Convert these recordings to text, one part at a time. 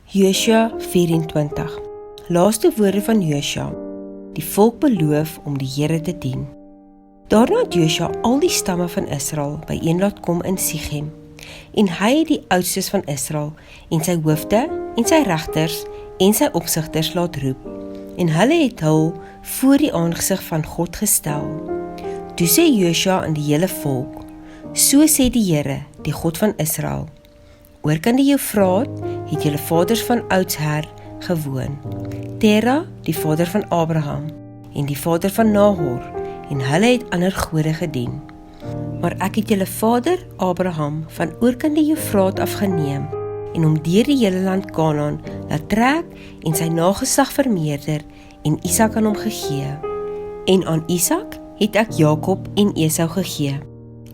Josua 24. Laaste woorde van Josua. Die volk beloof om die Here te dien. Daarna het Josua al die stamme van Israel byeen laat kom in Sichem, en hy het die oudstes van Israel en sy hoofde en sy regters en sy opsigters laat roep, en hulle het hul voor die aangesig van God gestel. Toe sê Josua aan die hele volk, so sê die Here, die God van Israel, oorkant die Eufraat het julle vaders van oudsher gewoon, Tera, die vader van Abraham, en die vader van Nahor, en hulle het ander gode gedien. Maar ek het julle vader Abraham van oorkant die Eufraat afgeneem, en hom deur die hele land Kanaan laat trek, en sy nageslag vermeerder, en Isak aan hom gegee. En aan Isak het ek Jakob en Esau gegee,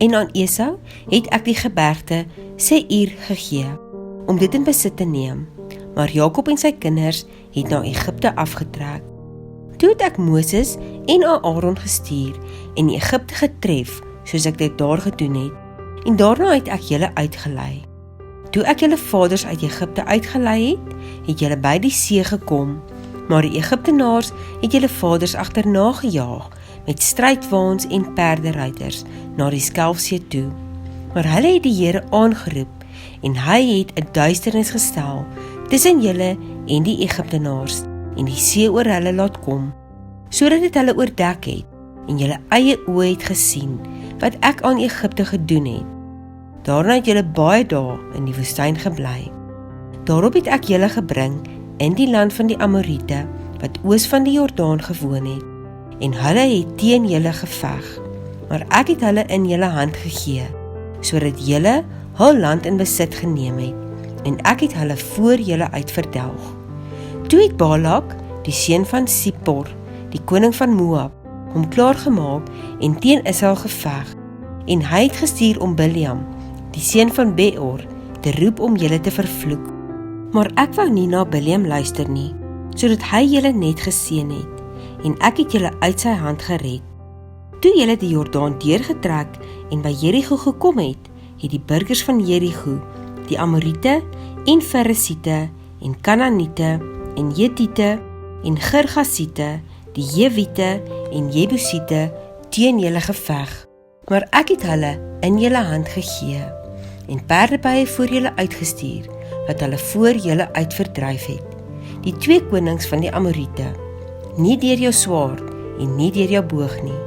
en aan Esau het ek die gebergte Seir gegee, om dit in besit te neem, maar Jakob en sy kinders het na Egipte afgetrek. Toe het ek Moses en Aaron gestuur en Egipte getref, soos ek dit daar gedoen het, en daarna het ek julle uitgelei. Toe ek julle vaders uit Egipte uitgelei het julle by die see gekom, maar die Egiptenaars het julle vaders agterna gejaag, met strydwaans en perderuiters, na die Skelfsee toe. Maar hulle het die Here aangeroep, en hy het 'n duisternis gestel, tussen julle en die Egiptenaars, en die see oor hulle laat kom, sodat dit hulle oordek het, en julle eie oë het gesien, wat ek aan Egipte gedoen het. Daarna het julle baie dae in die woestyn gebly. Daarop het ek julle gebring in die land van die Amoriete, wat oos van die Jordaan gewoon het, en hulle het teen julle geveg, maar ek het hulle in julle hand gegee, sodat julle hul land in besit geneem het, en ek het hulle voor julle uitverdelg. Toe het Balak, die seun van Zippor, die koning van Moab, hom klaargemaak en teen Israel geveg, en hy het gestuur om Bileam, die seun van Beor, te roep om julle te vervloek. Maar ek wou nie na Bileam luister nie, sodat hy julle net geseën het, en ek het julle uit sy hand gered. Toe julle die Jordaan deurgetrek en by Jerigo gekom het die burgers van Jerigo, die Amoriete en Ferisiete en Kanaaniete en Jetiete en Girgasiete, die Jewiete en Jebusiete teen julle geveg, maar ek het hulle in julle hand gegee en perdebye voor julle uitgestuur, wat hulle voor julle uitverdryf het, die 2 konings van die Amoriete, nie deur jou swaard en nie deur jou boog nie.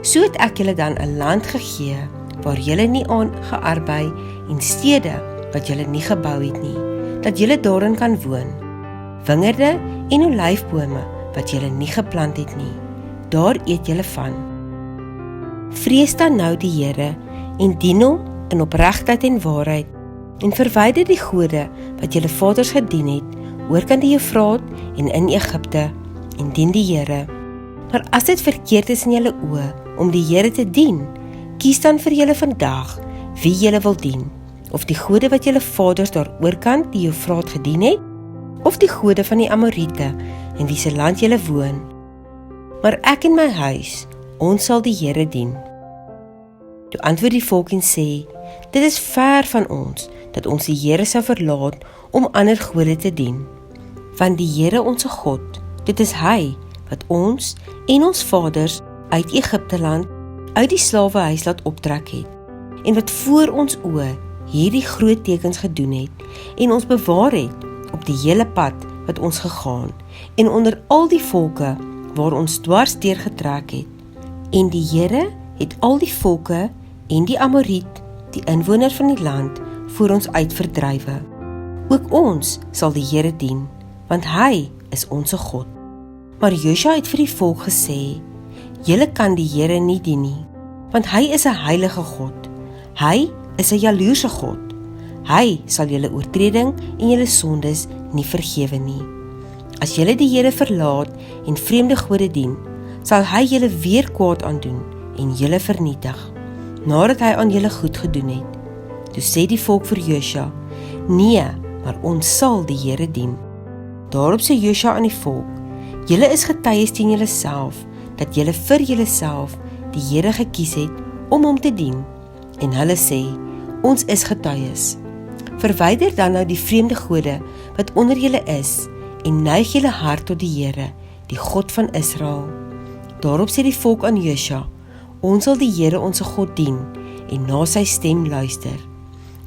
So het ek julle dan 'n land gegee, waar julle nie aan gearbei, en stede wat julle nie gebou het nie, dat julle daarin kan woon, wingerde en olyfbome wat julle nie geplant het nie, daar eet julle van. Vrees dan nou die Here, en dien hom in opregtheid en waarheid, en verwyder die gode wat julle vaders gedien het, oorkant die Eufraat en in Egipte, en dien die Here. Maar as dit verkeerd is in julle oë om die Here te dien, kies dan vir julle vandag wie julle wil dien, of die gode wat julle vaders daar oorkant die Eufraat gedien het, of die gode van die Amoriete, in wie se land julle woon. Maar ek en my huis, ons sal die Here dien. Toe antwoord die volk en sê, dit is ver van ons, dat ons die Here sou verlaat om ander gode te dien. Want die Here onse God, dit is hy, wat ons en ons vaders uit Egipte land, uit die slawehuis laat optrek het, en wat voor ons oë hierdie groot tekens gedoen het, en ons bewaar het op die hele pad wat ons gegaan, en onder al die volke waar ons dwars deur getrek het. En die Here het al die volke en die Amoriet, die inwoners van die land, voor ons uitverdrywe. Ook ons sal die Here dien, want hy is onse God. Maar Josua het vir die volk gesê, julle kan die Here nie dien nie, want hy is 'n heilige God. Hy is 'n jaloerse God. Hy sal julle oortreding en julle sondes nie vergewe nie. As julle die Here verlaat en vreemde gode dien, sal hy julle weer kwaad aandoen en julle vernietig, nadat hy aan julle goed gedoen het. Toe sê die volk vir Josua, nee, maar ons sal die Here dien. Daarop sê Josua aan die volk, julle is getuies teen julle self, dat julle vir julle self die Here gekies het om hom te dien. En hulle sê, ons is getuies. Verwyder dan nou die vreemde gode wat onder julle is en neig julle hart tot die Here, die God van Israel. Daarop sê die volk aan Josua, ons sal die Here onse God dien en na sy stem luister.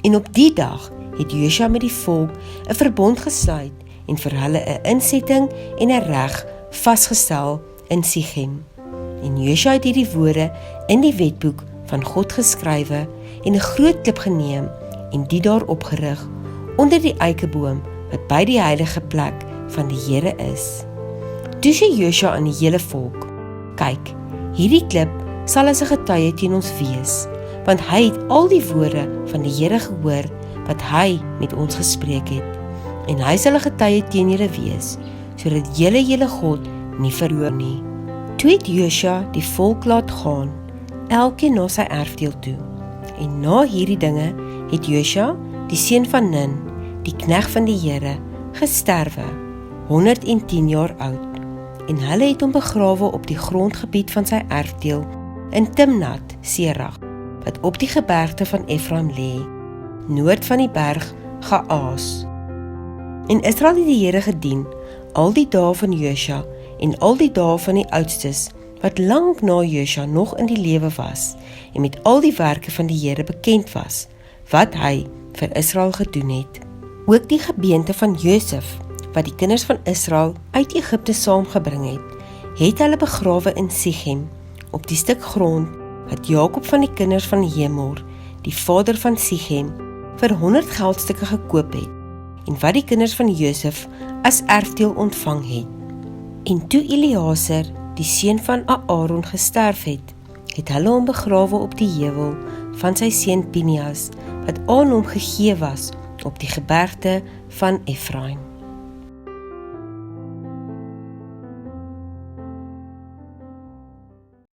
En op die dag het Josua met die volk 'n verbond gesluit en vir hulle 'n insetting en 'n reg vasgestel in Sichem. En Josua het hierdie woorde in die wetboek van God geskrywe en 'n groot klip geneem en die daar opgerig onder die eikeboom wat by die heilige plek van die Here is. Toe sê Josua aan die hele volk, kyk, hierdie klip sal as 'n getuie teen ons wees, want hy het al die woorde van die Here gehoor wat hy met ons gespreek het, en hy sal 'n getuie teen julle wees, sodat julle God nie verloor nie. Toe het Josua die volk laat gaan, elkeen na sy erfdeel toe, en na hierdie dinge het Josua, die seun van Nun, die knegt van die Here, gesterwe, 110 jaar oud, en hulle het hom begrawe op die grondgebied van sy erfdeel in Timnat Serach, wat op die gebergte van Efraim lê, noord van die berg Gaas. En Israel het die Here gedien, al die dae van Josua en al die dae van die oudstes, wat lank na Josua nog in die lewe was, en met al die werke van die Here bekend was, wat hy vir Israel gedoen het. Ook die gebeente van Josef, wat die kinders van Israel uit Egipte saamgebring het hulle begrawe in Sichem, op die stuk grond wat Jakob van die kinders van Hemor, die vader van Sichem, vir 100 geldstukke gekoop het, en wat die kinders van Josef as erfdeel ontvang het. En toe Eleazar, die seun van Aaron, gesterf het hulle hom begrawe op die heuwel van sy seun Pinias, wat aan hom gegee was op die gebergte van Efraim.